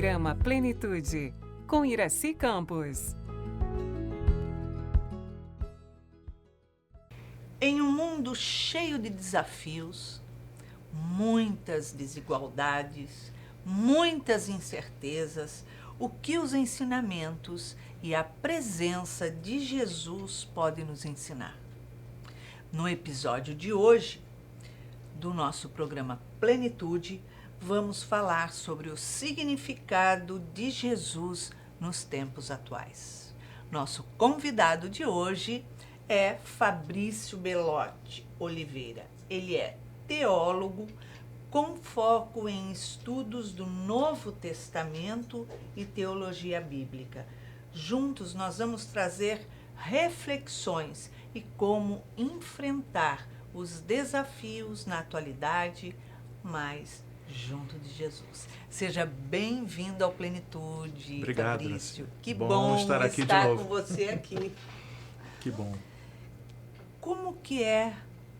Programa Plenitude, com Iraci Campos. Em um mundo cheio de desafios, muitas desigualdades, muitas incertezas, o que os ensinamentos e a presença de Jesus podem nos ensinar? No episódio de hoje do nosso programa Plenitude, vamos falar sobre o significado de Jesus nos tempos atuais. Nosso convidado de hoje é Fabrício Belotti Oliveira. Ele é teólogo com foco em estudos do Novo Testamento e teologia bíblica. Juntos nós vamos trazer reflexões e como enfrentar os desafios na atualidade, mas junto de Jesus. Seja bem-vindo ao Plenitude, Obrigado, Fabrício. Iraci. Que bom estar aqui estar de novo. com você aqui. Que bom. Como que é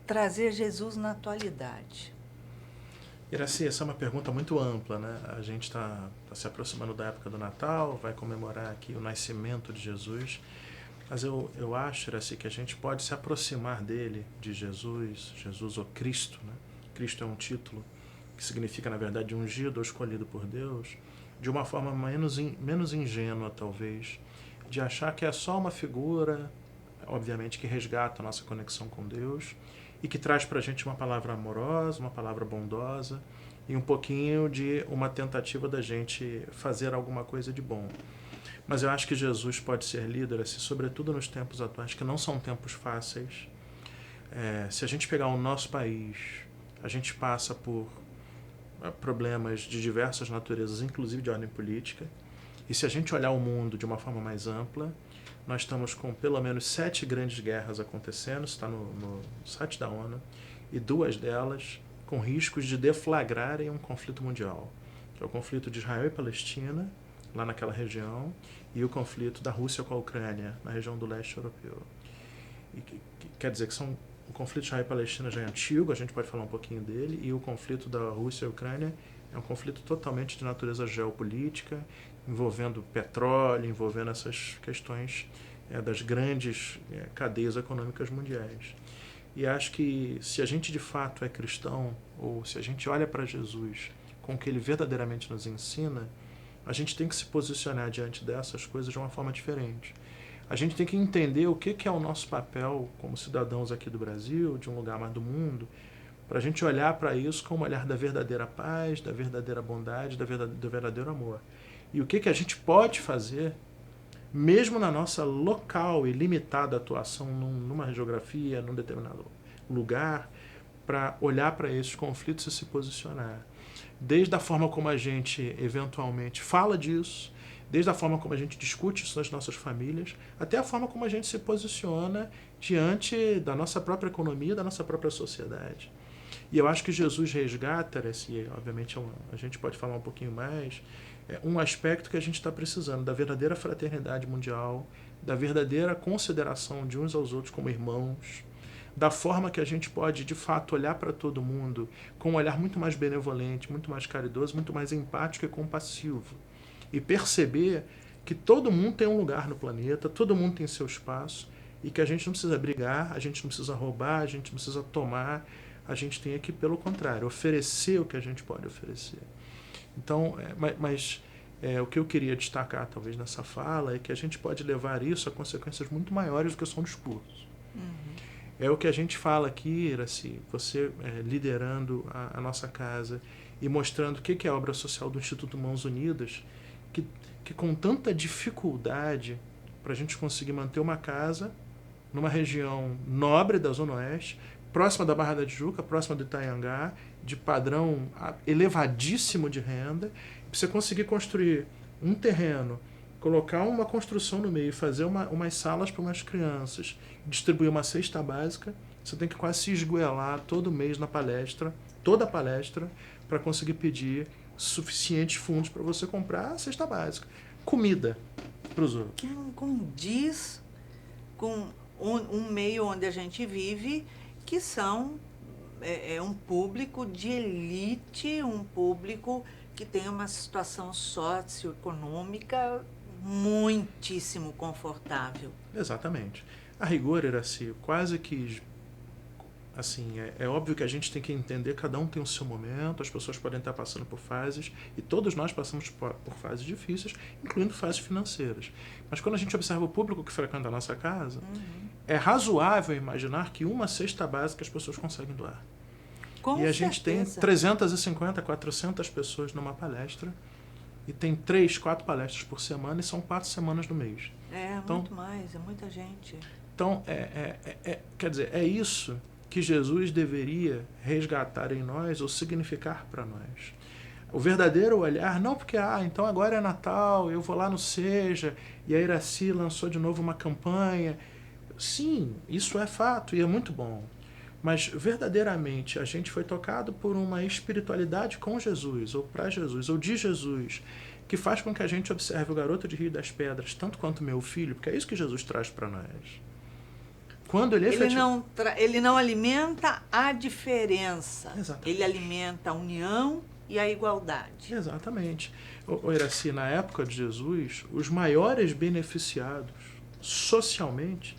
trazer Jesus na atualidade? Iraci, essa é uma pergunta muito ampla, né? A gente está se aproximando da época do Natal, vai comemorar aqui o nascimento de Jesus, mas eu acho, Iraci, que a gente pode se aproximar dele, de Jesus, Jesus ou Cristo, né? Cristo é um título que significa, na verdade, ungido ou escolhido por Deus, de uma forma menos ingênua, talvez, de achar que é só uma figura, obviamente, que resgata a nossa conexão com Deus e que traz para a gente uma palavra amorosa, uma palavra bondosa e um pouquinho de uma tentativa da gente fazer alguma coisa de bom. Mas eu acho que Jesus pode ser líder, assim, sobretudo nos tempos atuais, que não são tempos fáceis. Se a gente pegar o nosso país, a gente passa por problemas de diversas naturezas, inclusive de ordem política. E se a gente olhar o mundo de uma forma mais ampla, nós estamos com pelo menos 7 grandes guerras acontecendo, está no site da ONU, e 2 delas com riscos de deflagrarem um conflito mundial, que é o conflito de Israel e Palestina, lá naquela região, e o conflito da Rússia com a Ucrânia, na região do leste europeu. E quer dizer que o conflito de Israel e Palestina já é antigo, a gente pode falar um pouquinho dele, e o conflito da Rússia e Ucrânia é um conflito totalmente de natureza geopolítica, envolvendo petróleo, envolvendo essas questões das grandes cadeias econômicas mundiais. E acho que se a gente de fato é cristão, ou se a gente olha para Jesus com o que ele verdadeiramente nos ensina, a gente tem que se posicionar diante dessas coisas de uma forma diferente. A gente tem que entender o que é o nosso papel como cidadãos aqui do Brasil, de um lugar mais do mundo, para a gente olhar para isso com o olhar da verdadeira paz, da verdadeira bondade, do verdadeiro amor. E o que a gente pode fazer, mesmo na nossa local e limitada atuação numa geografia, num determinado lugar, para olhar para esses conflitos e se posicionar. Desde a forma como a gente eventualmente fala disso, desde a forma como a gente discute isso nas nossas famílias, até a forma como a gente se posiciona diante da nossa própria economia, da nossa própria sociedade. E eu acho que Jesus resgata, e obviamente a gente pode falar um pouquinho mais, um aspecto que a gente está precisando, da verdadeira fraternidade mundial, da verdadeira consideração de uns aos outros como irmãos, da forma que a gente pode, de fato, olhar para todo mundo com um olhar muito mais benevolente, muito mais caridoso, muito mais empático e compassivo. E perceber que todo mundo tem um lugar no planeta, todo mundo tem seu espaço, e que a gente não precisa brigar, a gente não precisa roubar, a gente não precisa tomar, a gente tem que, pelo contrário, oferecer o que a gente pode oferecer. Então, o que eu queria destacar, talvez, nessa fala, é que a gente pode levar isso a consequências muito maiores do que só um discurso. Uhum. É o que a gente fala aqui, Iraci, você liderando a nossa casa e mostrando o que é a obra social do Instituto Mãos Unidas, que com tanta dificuldade para a gente conseguir manter uma casa numa região nobre da Zona Oeste, próxima da Barra da Tijuca, próxima do Itaiangá, de padrão elevadíssimo de renda, para você conseguir construir um terreno, colocar uma construção no meio, fazer umas salas para umas crianças, distribuir uma cesta básica, você tem que quase se esgoelar todo mês na palestra, toda a palestra, para conseguir pedir suficientes fundos para você comprar a cesta básica. Comida para os outros. Que não condiz com um meio onde a gente vive, que são um público de elite, um público que tem uma situação socioeconômica muitíssimo confortável. Exatamente. A rigor, Iraci, quase que assim, é óbvio que a gente tem que entender, cada um tem o seu momento, as pessoas podem estar passando por fases, e todos nós passamos por fases difíceis, incluindo fases financeiras. Mas quando a gente observa o público que frequenta a nossa casa, é razoável imaginar que uma cesta básica as pessoas conseguem doar. Com e a gente tem certeza. 350, 400 pessoas numa palestra, e tem 3, 4 palestras por semana, e são 4 semanas no mês. Então, muito mais, é muita gente. Então, quer dizer, é isso que Jesus deveria resgatar em nós ou significar para nós. O verdadeiro olhar, não porque, então agora é Natal, eu vou lá no Seja, e a Iraci lançou de novo uma campanha. Sim, isso é fato e é muito bom. Mas verdadeiramente a gente foi tocado por uma espiritualidade com Jesus, ou para Jesus, ou de Jesus, que faz com que a gente observe o garoto de Rio das Pedras, tanto quanto meu filho, porque é isso que Jesus traz para nós. Quando ele não alimenta a diferença. Exatamente. Ele alimenta a união e a igualdade. Exatamente. Iraci, na época de Jesus, os maiores beneficiados socialmente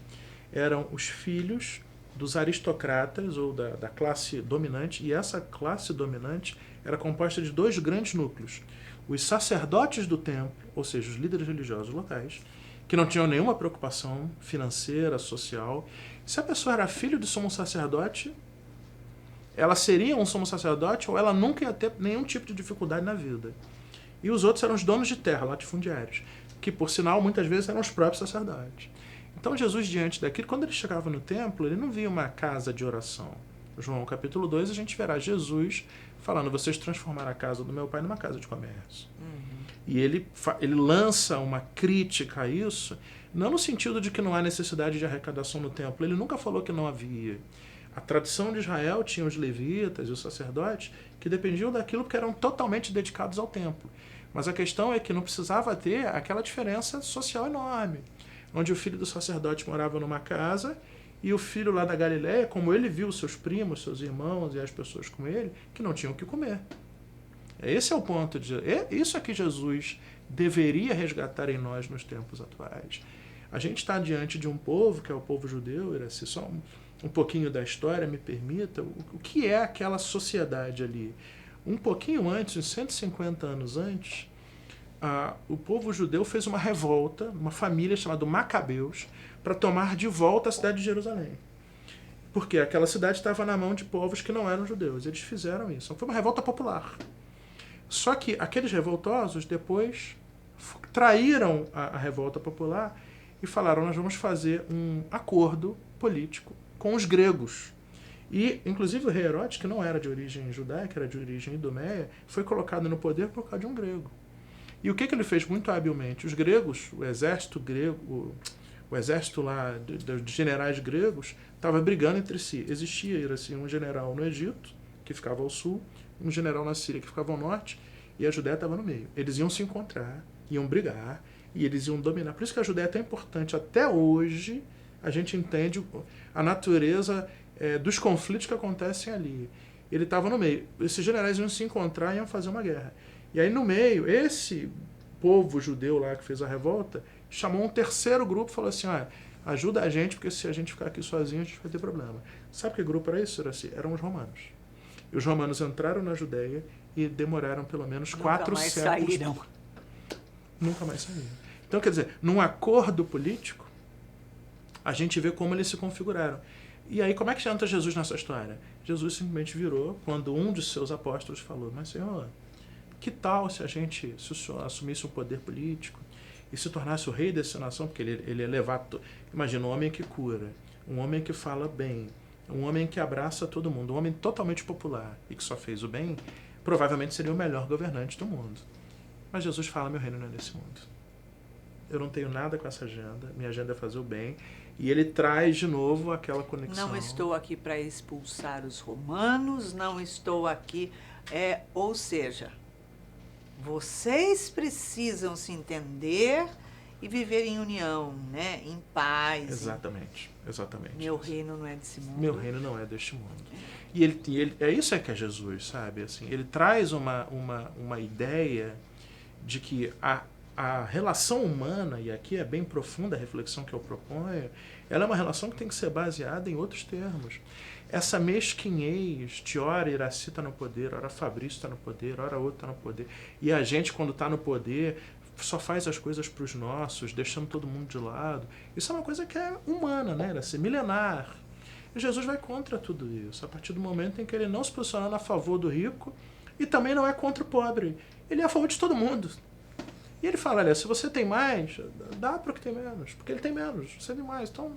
eram os filhos dos aristocratas ou da classe dominante, e essa classe dominante era composta de 2 grandes núcleos. Os sacerdotes do templo, ou seja, os líderes religiosos locais, que não tinham nenhuma preocupação financeira, social. Se a pessoa era filho de sumo sacerdote, ela seria um sumo sacerdote ou ela nunca ia ter nenhum tipo de dificuldade na vida. E os outros eram os donos de terra, latifundiários, que, por sinal, muitas vezes eram os próprios sacerdotes. Então, Jesus, diante daquilo, quando ele chegava no templo, ele não via uma casa de oração. João capítulo 2, a gente verá Jesus falando, vocês transformaram a casa do meu pai numa casa de comércio. E ele lança uma crítica a isso, não no sentido de que não há necessidade de arrecadação no templo. Ele nunca falou que não havia. A tradição de Israel tinha os levitas e os sacerdotes que dependiam daquilo porque eram totalmente dedicados ao templo. Mas a questão é que não precisava ter aquela diferença social enorme, onde o filho do sacerdote morava numa casa e o filho lá da Galileia, como ele viu seus primos, seus irmãos e as pessoas com ele, que não tinham o que comer. Esse é o ponto. Isso é que Jesus deveria resgatar em nós nos tempos atuais. A gente está diante de um povo, que é o povo judeu, Iraci, só um pouquinho da história, me permita, o que é aquela sociedade ali? Um pouquinho antes, uns 150 anos antes, o povo judeu fez uma revolta, uma família chamada Macabeus, para tomar de volta a cidade de Jerusalém. Porque aquela cidade estava na mão de povos que não eram judeus. Eles fizeram isso. Foi uma revolta popular. Só que aqueles revoltosos depois traíram a revolta popular e falaram, nós vamos fazer um acordo político com os gregos. E, inclusive, o rei Herodes, que não era de origem judaica, era de origem idumeia, foi colocado no poder por causa de um grego. E o que ele fez muito habilmente? Os gregos, o exército grego, o exército lá dos generais gregos, estava brigando entre si. Existia assim, um general no Egito, que ficava ao sul, um general na Síria, que ficava ao norte, e a Judéia estava no meio. Eles iam se encontrar, iam brigar, e eles iam dominar. Por isso que a Judéia é tão importante. Até hoje, a gente entende a natureza dos conflitos que acontecem ali. Ele estava no meio. Esses generais iam se encontrar e iam fazer uma guerra. E aí, no meio, esse povo judeu lá que fez a revolta chamou um terceiro grupo e falou assim, ajuda a gente, porque se a gente ficar aqui sozinho, a gente vai ter problema. Sabe que grupo era isso, Iraci? Eram os romanos. E os romanos entraram na Judéia e demoraram pelo menos 4 séculos. Saíram. Nunca mais saíram. Então, quer dizer, num acordo político, a gente vê como eles se configuraram. E aí, como é que entra Jesus nessa história? Jesus simplesmente virou quando um de seus apóstolos falou, mas Senhor, que tal se o Senhor assumisse um poder político e se tornasse o rei dessa nação? Porque ele é levado... Imagina, um homem que cura, um homem que fala bem, um homem que abraça todo mundo, um homem totalmente popular e que só fez o bem, provavelmente seria o melhor governante do mundo. Mas Jesus fala, meu reino não é desse mundo. Eu não tenho nada com essa agenda, minha agenda é fazer o bem. E ele traz de novo aquela conexão. Não estou aqui para expulsar os romanos, não estou aqui... Ou seja, vocês precisam se entender e viver em união, né? Em paz. Exatamente, exatamente. Meu reino não é desse mundo. Meu reino não é deste mundo. E ele é isso que é Jesus, sabe? Assim, ele traz uma ideia de que a relação humana, e aqui é bem profunda a reflexão que eu proponho, ela é uma relação que tem que ser baseada em outros termos. Essa mesquinhez de ora Iraci está no poder, ora Fabrício está no poder, ora outro está no poder, e a gente, quando está no poder, só faz as coisas para os nossos, deixando todo mundo de lado. Isso é uma coisa que é humana, né? Iraci, milenar. E Jesus vai contra tudo isso, a partir do momento em que ele não se posiciona a favor do rico e também não é contra o pobre. Ele é a favor de todo mundo. E ele fala, olha, se você tem mais, dá para o que tem menos, porque ele tem menos, você tem mais. Então,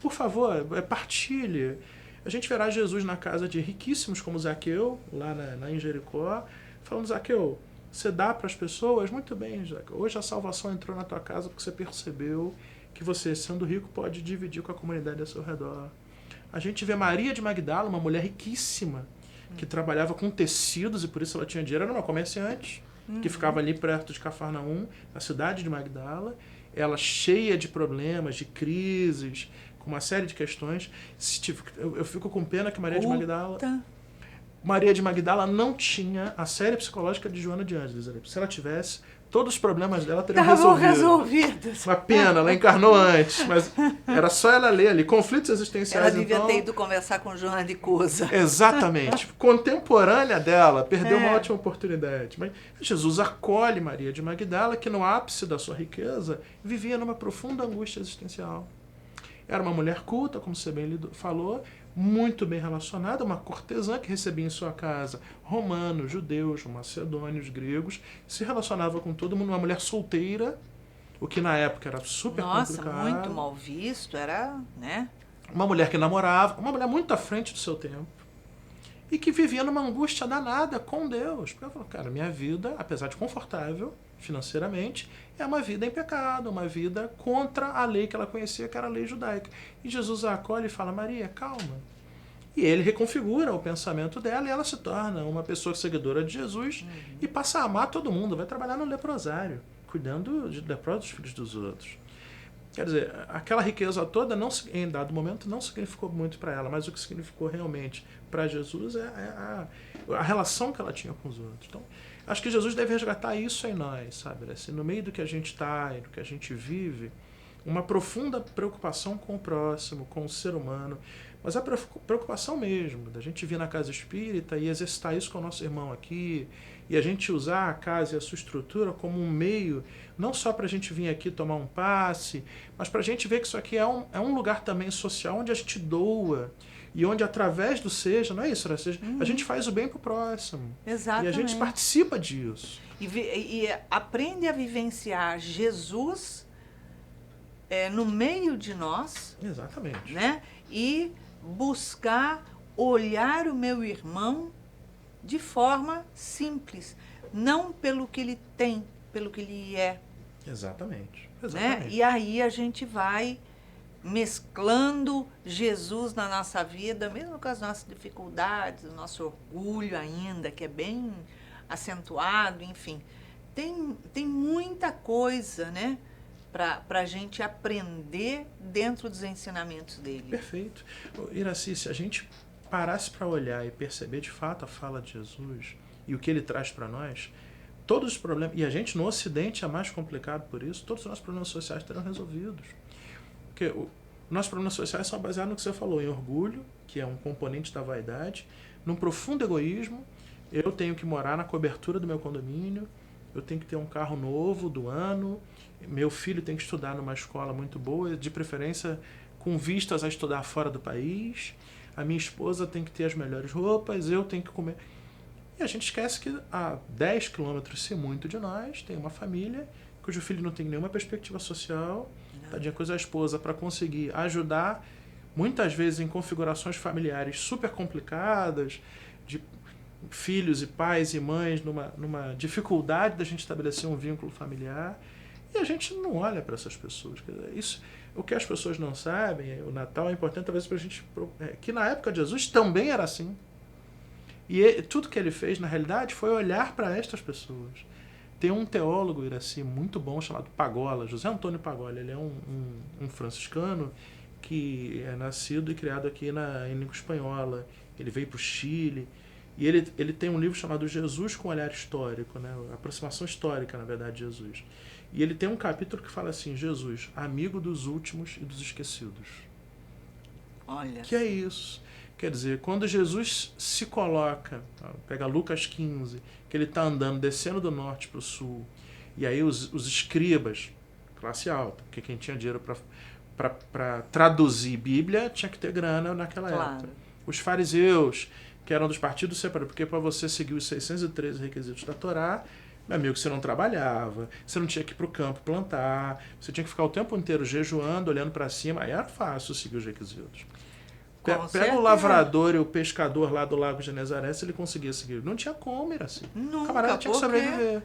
por favor, partilhe. A gente verá Jesus na casa de riquíssimos como Zaqueu, lá em Jericó, falando, Zaqueu, você dá para as pessoas? Muito bem, Zaqueu. Hoje a salvação entrou na tua casa porque você percebeu que você, sendo rico, pode dividir com a comunidade ao seu redor. A gente vê Maria de Magdala, uma mulher riquíssima, que trabalhava com tecidos e por isso ela tinha dinheiro, era uma comerciante, que ficava ali perto de Cafarnaum, na cidade de Magdala, ela cheia de problemas, de crises, com uma série de questões. Eu fico com pena que Maria de Magdala não tinha a série psicológica de Joana de Ângeles. Se ela tivesse, todos os problemas dela teriam resolvidos. Uma pena, ela encarnou antes, mas era só ela ler ali. Conflitos existenciais, ela devia ter ido conversar com Joana de Cusa. Exatamente. Contemporânea dela, perdeu uma ótima oportunidade. Mas Jesus acolhe Maria de Magdala, que no ápice da sua riqueza, vivia numa profunda angústia existencial. Era uma mulher culta, como você bem falou, muito bem relacionada, uma cortesã que recebia em sua casa romanos, judeus, macedônios, gregos, se relacionava com todo mundo, uma mulher solteira, o que na época era super complicado. Nossa, muito mal visto, era, né? Uma mulher que namorava, uma mulher muito à frente do seu tempo, e que vivia numa angústia danada com Deus. Porque ela falou, cara, minha vida, apesar de confortável financeiramente, é uma vida em pecado, uma vida contra a lei que ela conhecia, que era a lei judaica. E Jesus a acolhe e fala, Maria, calma. E ele reconfigura o pensamento dela e ela se torna uma pessoa seguidora de Jesus e passa a amar todo mundo, vai trabalhar no leprosário, cuidando de leprosos dos filhos dos outros. Quer dizer, aquela riqueza toda, em dado momento, não significou muito para ela, mas o que significou realmente para Jesus é a relação que ela tinha com os outros. Então, acho que Jesus deve resgatar isso em nós, sabe? Assim, no meio do que a gente está e do que a gente vive, uma profunda preocupação com o próximo, com o ser humano, mas a preocupação mesmo, da gente vir na casa espírita e exercitar isso com o nosso irmão aqui, e a gente usar a casa e a sua estrutura como um meio, não só para a gente vir aqui tomar um passe, mas para a gente ver que isso aqui é um lugar também social onde a gente doa, e onde através do seja, não é isso, né? A gente faz o bem pro próximo. Exatamente. E a gente participa disso. E aprende a vivenciar Jesus no meio de nós. Exatamente. Né? E buscar olhar o meu irmão de forma simples, não pelo que ele tem, pelo que ele é. Exatamente. Né? E aí a gente vai mesclando Jesus na nossa vida, mesmo com as nossas dificuldades, o nosso orgulho ainda, que é bem acentuado, enfim. Tem muita coisa, né, para a gente aprender dentro dos ensinamentos dele. Perfeito. Iraci, se a gente parasse para olhar e perceber de fato a fala de Jesus e o que ele traz para nós, todos os problemas, e a gente no Ocidente é mais complicado por isso, todos os nossos problemas sociais terão resolvidos. Porque nossos problemas sociais são baseados no que você falou, em orgulho, que é um componente da vaidade, num profundo egoísmo. Eu tenho que morar na cobertura do meu condomínio, eu tenho que ter um carro novo do ano, meu filho tem que estudar numa escola muito boa, de preferência com vistas a estudar fora do país, a minha esposa tem que ter as melhores roupas, eu tenho que comer. E a gente esquece que a 10 quilômetros, se muito, de nós, tem uma família cujo filho não tem nenhuma perspectiva social, tadinha coisa a esposa, para conseguir ajudar, muitas vezes em configurações familiares super complicadas, de filhos e pais e mães numa dificuldade da gente estabelecer um vínculo familiar, e a gente não olha para essas pessoas. Isso, o que as pessoas não sabem, o Natal é importante talvez para a gente, que na época de Jesus também era assim. E tudo que ele fez, na realidade, foi olhar para estas pessoas. Tem um teólogo, Iraci, muito bom, chamado Pagola, José Antônio Pagola. Ele é um franciscano que é nascido e criado aqui em língua espanhola. Ele veio para o Chile. E ele tem um livro chamado Jesus com Olhar Histórico, né? Aproximação histórica, na verdade, de Jesus. E ele tem um capítulo que fala assim: Jesus, amigo dos últimos e dos esquecidos. Olha. Que é isso? Quer dizer, quando Jesus se coloca, pega Lucas 15, que ele está andando, descendo do norte para o sul, e aí os escribas, classe alta, porque quem tinha dinheiro para traduzir Bíblia tinha que ter grana naquela época. Os fariseus, que eram dos partidos separados, porque para você seguir os 613 requisitos da Torá, meu amigo, você não trabalhava, você não tinha que ir para o campo plantar, você tinha que ficar o tempo inteiro jejuando, olhando para cima, aí era fácil seguir os requisitos. Pega o lavrador e o pescador lá do Lago de Genezaré, se ele conseguia seguir. Não tinha como, era assim. Nunca, o camarada tinha que sobreviver.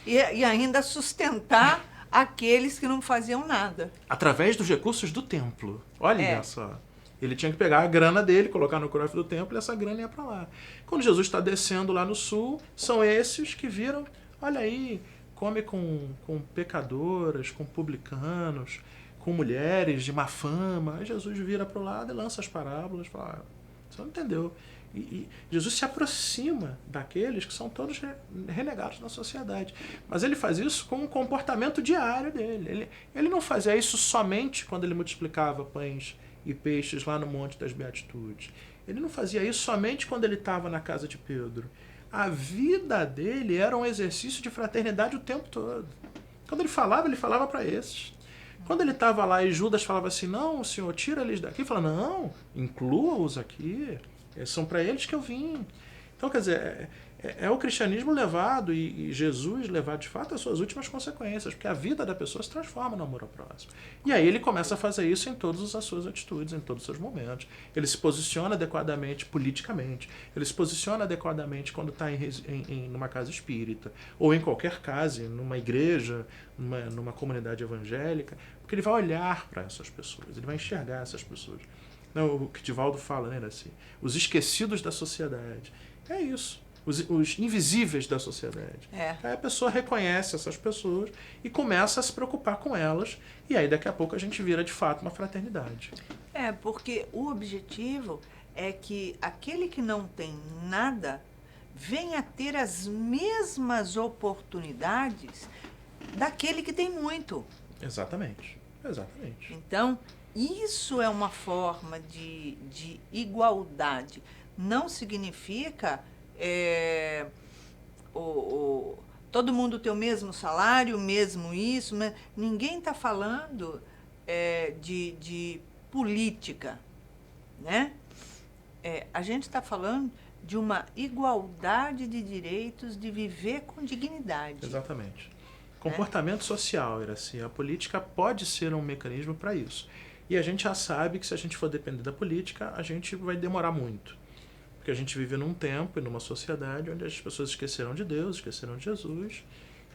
E ainda sustentar aqueles que não faziam nada. Através dos recursos do templo. Olha só. Ele tinha que pegar a grana dele, colocar no cofre do templo e essa grana ia para lá. Quando Jesus está descendo lá no sul, são esses que viram, olha aí, come com pecadores, com publicanos, com mulheres de má fama. Aí Jesus vira para o lado e lança as parábolas e fala, você não entendeu. E Jesus se aproxima daqueles que são todos renegados na sociedade. Mas ele faz isso com um comportamento diário dele. Ele não fazia isso somente quando ele multiplicava pães e peixes lá no Monte das Beatitudes. Ele não fazia isso somente quando ele estava na casa de Pedro. A vida dele era um exercício de fraternidade o tempo todo. Quando ele falava para esses. Quando ele estava lá e Judas falava assim, não, senhor, tira eles daqui. Ele falava, não, inclua-os aqui. São para eles que eu vim. Então, quer dizer, é o cristianismo levado e Jesus levado, de fato, às suas últimas consequências, porque a vida da pessoa se transforma no amor ao próximo. E aí ele começa a fazer isso em todas as suas atitudes, em todos os seus momentos. Ele se posiciona adequadamente politicamente, ele se posiciona adequadamente quando está numa casa espírita, ou em qualquer casa, numa igreja, numa comunidade evangélica, porque ele vai olhar para essas pessoas, ele vai enxergar essas pessoas. Não, o que Divaldo fala, né, assim, os esquecidos da sociedade. É isso. Os invisíveis da sociedade. Aí a pessoa reconhece essas pessoas e começa a se preocupar com elas, e aí daqui a pouco a gente vira de fato uma fraternidade. Porque o objetivo é que aquele que não tem nada venha ter as mesmas oportunidades daquele que tem muito. Exatamente. Então, isso é uma forma de igualdade. Não significa todo mundo ter o mesmo salário, o mesmo isso. Ninguém está falando de política, né? A gente está falando de uma igualdade de direitos, de viver com dignidade. Exatamente. Comportamento social, Iraci. A política pode ser um mecanismo para isso. E a gente já sabe que se a gente for depender da política, a gente vai demorar muito. Porque a gente vive num tempo e numa sociedade onde as pessoas esqueceram de Deus, esqueceram de Jesus.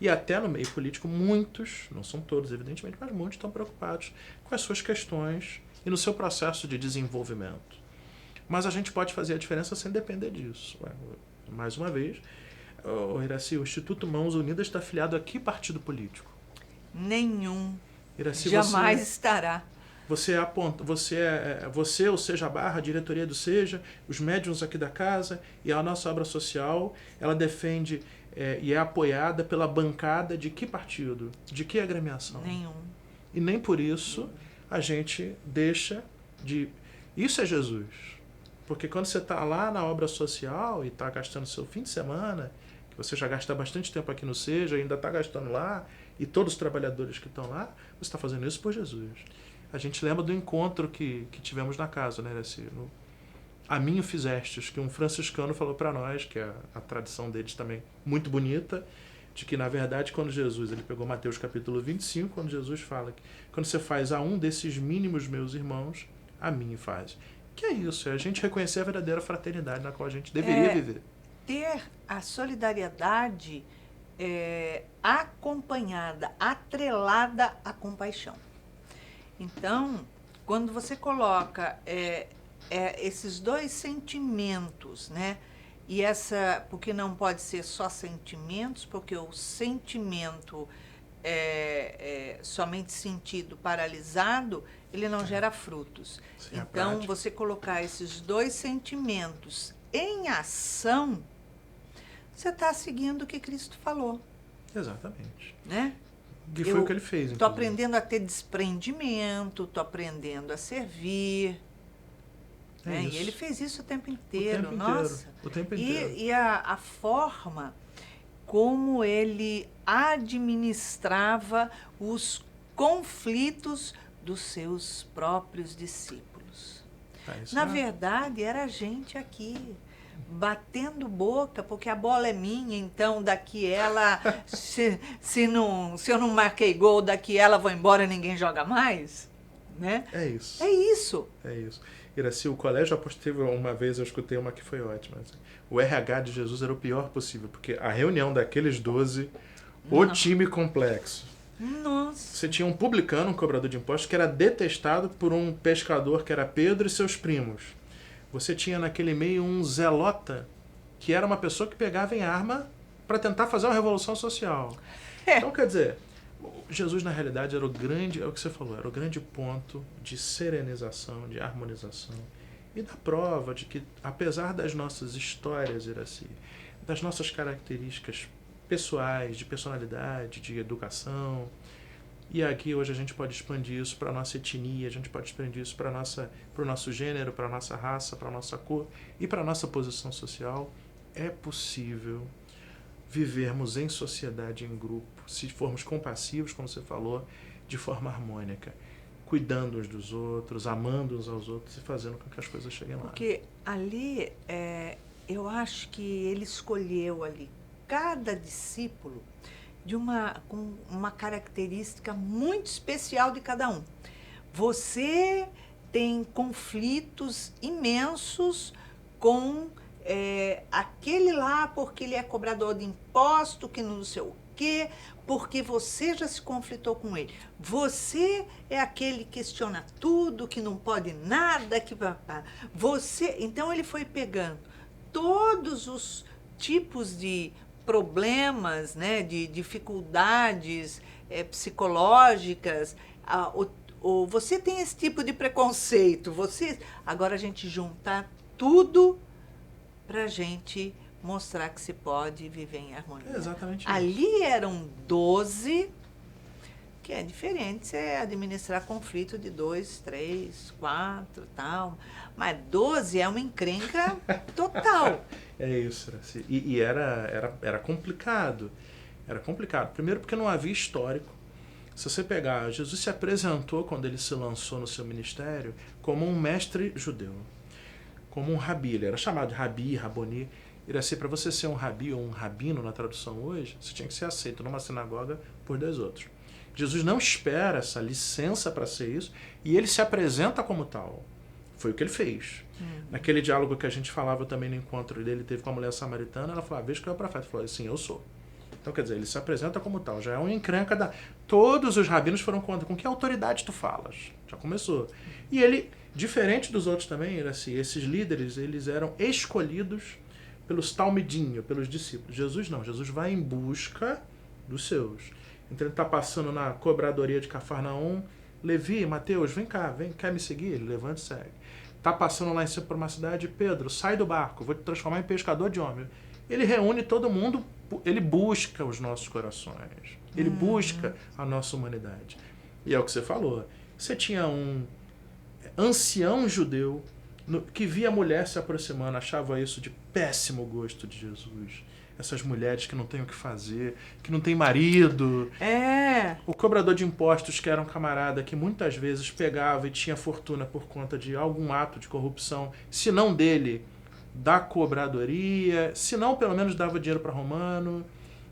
E até no meio político, muitos, não são todos evidentemente, mas muitos estão preocupados com as suas questões e no seu processo de desenvolvimento. Mas a gente pode fazer a diferença sem depender disso. Mais uma vez, Iraci, o Instituto Mãos Unidas está afiliado a que partido político? Nenhum. Iraci, jamais estará. Você aponta, você, o Seja Barra, a diretoria do Seja, os médiuns aqui da casa e a nossa obra social, ela defende e é apoiada pela bancada de que partido? De que agremiação? Nenhum. E nem por isso a gente deixa de... Isso é Jesus. Porque quando você está lá na obra social e está gastando seu fim de semana, que você já gasta bastante tempo aqui no Seja, ainda está gastando lá, e todos os trabalhadores que estão lá, você está fazendo isso por Jesus. A gente lembra do encontro que tivemos na casa, né? A mim o fizestes, que um franciscano falou para nós, que é a tradição deles também muito bonita, de que, na verdade, quando Jesus, ele pegou Mateus capítulo 25, quando Jesus fala que quando você faz a um desses mínimos meus irmãos, a mim faz. Que é isso, é a gente reconhecer a verdadeira fraternidade na qual a gente deveria viver. Ter a solidariedade acompanhada, atrelada à compaixão. Então, quando você coloca esses dois sentimentos, né, Porque não pode ser só sentimentos, porque o sentimento somente sentido paralisado, ele não gera frutos. Sim, a Então, prática. você colocar esses dois sentimentos em ação, você está seguindo o que Cristo falou, Exatamente. né? E foi o que ele fez, Estou inclusive. aprendendo a ter desprendimento, estou aprendendo a servir. Né? Isso. E ele fez isso o tempo inteiro. O tempo Nossa. inteiro. O tempo inteiro. E a forma como ele administrava os conflitos dos seus próprios discípulos. Isso Na verdade, era a gente aqui, batendo boca, porque a bola é minha, então daqui ela, se eu não marquei gol, daqui ela vou embora e ninguém joga mais. Né? É isso. É isso. É isso. Iraci, o colégio apostativo, uma vez eu escutei uma que foi ótima. Assim. O RH de Jesus era o pior possível, porque a reunião daqueles 12, o time complexo. Nossa. Você tinha um publicano, um cobrador de impostos, que era detestado por um pescador que era Pedro e seus primos. Você tinha naquele meio um zelota, que era uma pessoa que pegava em arma para tentar fazer uma revolução social. Então, quer dizer, Jesus, na realidade, era o grande, é o que você falou, era o grande ponto de serenização, de harmonização e da prova de que, apesar das nossas histórias, Iraci, das nossas características pessoais, de personalidade, de educação, e aqui hoje a gente pode expandir isso para a nossa etnia, a gente pode expandir isso para o nosso gênero, para a nossa raça, para a nossa cor e para a nossa posição social, é possível vivermos em sociedade, em grupo, se formos compassivos, como você falou, de forma harmônica, cuidando uns dos outros, amando uns aos outros e fazendo com que as coisas cheguem lá. Porque ali, eu acho que ele escolheu ali cada discípulo com uma característica muito especial de cada um. Você tem conflitos imensos com aquele lá, porque ele é cobrador de imposto, que não sei o quê, porque você já se conflitou com ele. Você é aquele que questiona tudo, que não pode nada, que então ele foi pegando todos os tipos de problemas, né, de dificuldades psicológicas. Você tem esse tipo de preconceito. Agora a gente juntar tudo para a gente mostrar que se pode viver em harmonia. É exatamente isso. Ali eram 12, que é diferente você administrar conflito de 2, 3, 4, tal. Mas 12 é uma encrenca total. É isso. E era complicado. Era complicado. Primeiro porque não havia histórico. Se você pegar, Jesus se apresentou, quando ele se lançou no seu ministério, como um mestre judeu. Como um rabi. Ele era chamado de rabi, raboni. Iraci, para você ser um rabi ou um rabino na tradução hoje, você tinha que ser aceito numa sinagoga por 2 outros. Jesus não espera essa licença para ser isso e ele se apresenta como tal. Foi o que ele fez. Naquele diálogo que a gente falava também no encontro dele, teve com a mulher samaritana, ela falou, veja que é o profeta. Ele falou, sim, eu sou. Então, quer dizer, ele se apresenta como tal. Já é uma encrenca da... Todos os rabinos foram contra. Com que autoridade tu falas? Já começou. E ele, diferente dos outros também, Iraci, esses líderes, eles eram escolhidos pelos talmidinho, pelos discípulos. Jesus não. Jesus vai em busca dos seus. Então ele está passando na cobradoria de Cafarnaum. Levi, Mateus, vem cá, quer me seguir? Ele levanta e segue. Está passando lá em cima por uma cidade. Pedro, sai do barco, vou te transformar em pescador de homens. Ele reúne todo mundo, ele busca os nossos corações. Ele busca a nossa humanidade. E é o que você falou. Você tinha um ancião judeu que via a mulher se aproximando, achava isso de péssimo gosto de Jesus. Essas mulheres que não têm o que fazer, que não têm marido. O cobrador de impostos, que era um camarada que muitas vezes pegava e tinha fortuna por conta de algum ato de corrupção, se não dele, da cobradoria, se não pelo menos dava dinheiro para romano.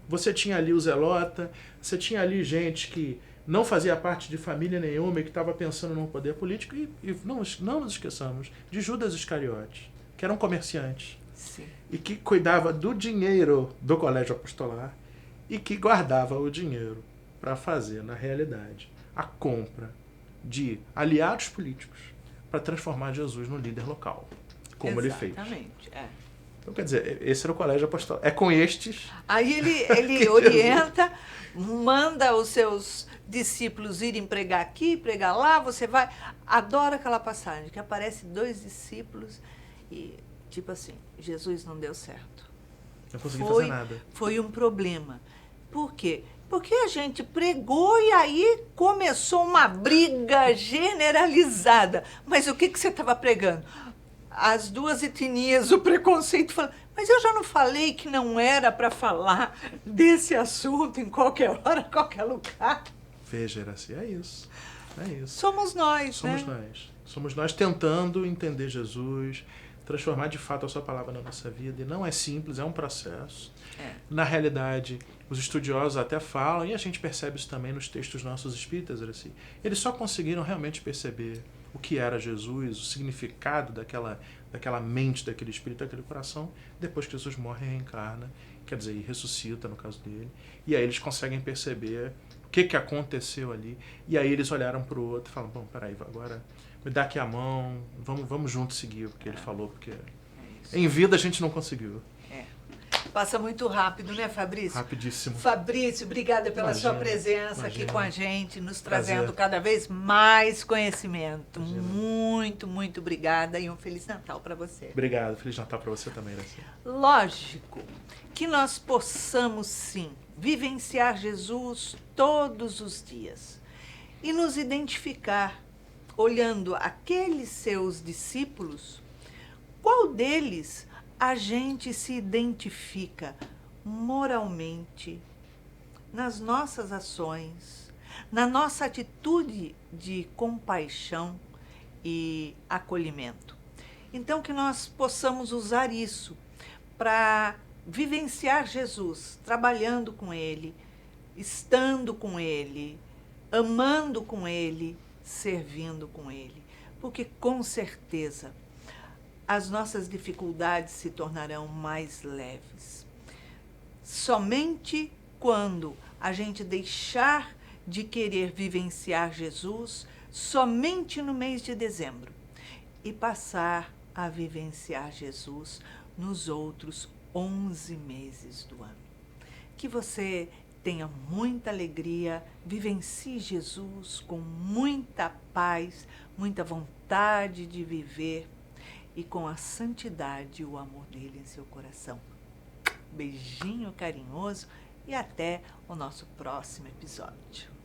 Você tinha ali o zelota, você tinha ali gente que não fazia parte de família nenhuma e que estava pensando num poder político. E não nos esqueçamos de Judas Iscariote, que era um comerciante. Sim. E que cuidava do dinheiro do colégio apostolar e que guardava o dinheiro para fazer, na realidade, a compra de aliados políticos para transformar Jesus no líder local, como ele fez. Exatamente. Então, quer dizer, esse era o colégio apostólico. É com estes... Aí ele orienta, manda os seus discípulos irem pregar aqui, pregar lá, você vai... Adoro aquela passagem, que aparece 2 discípulos e, tipo assim, Jesus não deu certo. Não consegui fazer nada. Foi um problema. Por quê? Porque a gente pregou e aí começou uma briga generalizada. Mas o que você estava pregando? As 2 etnias, o preconceito, falando, mas eu já não falei que não era para falar desse assunto em qualquer hora, em qualquer lugar. Veja, Iraci, é isso. É isso. Somos nós, Somos né? nós. Somos nós tentando entender Jesus, transformar de fato a sua palavra na nossa vida. E não é simples, é um processo. Na realidade, os estudiosos até falam, e a gente percebe isso também nos textos nossos espíritas, assim, eles só conseguiram realmente perceber o que era Jesus, o significado daquela mente, daquele espírito, daquele coração, depois que Jesus morre e reencarna, quer dizer, e ressuscita, no caso dele. E aí eles conseguem perceber o que aconteceu ali. E aí eles olharam para o outro e falaram, bom, peraí, agora me dá aqui a mão, vamos juntos seguir o que ele falou, porque em vida a gente não conseguiu. Passa muito rápido, né, Fabrício? Rapidíssimo. Fabrício, obrigada pela sua presença aqui com a gente, nos trazendo cada vez mais conhecimento. Muito, muito obrigada e um Feliz Natal para você. Obrigado. Feliz Natal para você também, Iraci. Lógico que nós possamos, sim, vivenciar Jesus todos os dias e nos identificar, olhando aqueles seus discípulos, qual deles a gente se identifica moralmente, nas nossas ações, na nossa atitude de compaixão e acolhimento. Então, que nós possamos usar isso para vivenciar Jesus, trabalhando com Ele, estando com Ele, amando com Ele, servindo com Ele. Porque, com certeza, as nossas dificuldades se tornarão mais leves. Somente quando a gente deixar de querer vivenciar Jesus somente no mês de dezembro e passar a vivenciar Jesus nos outros 11 meses do ano. Que você tenha muita alegria, vivencie Jesus com muita paz, muita vontade de viver e com a santidade e o amor dele em seu coração. Beijinho carinhoso e até o nosso próximo episódio.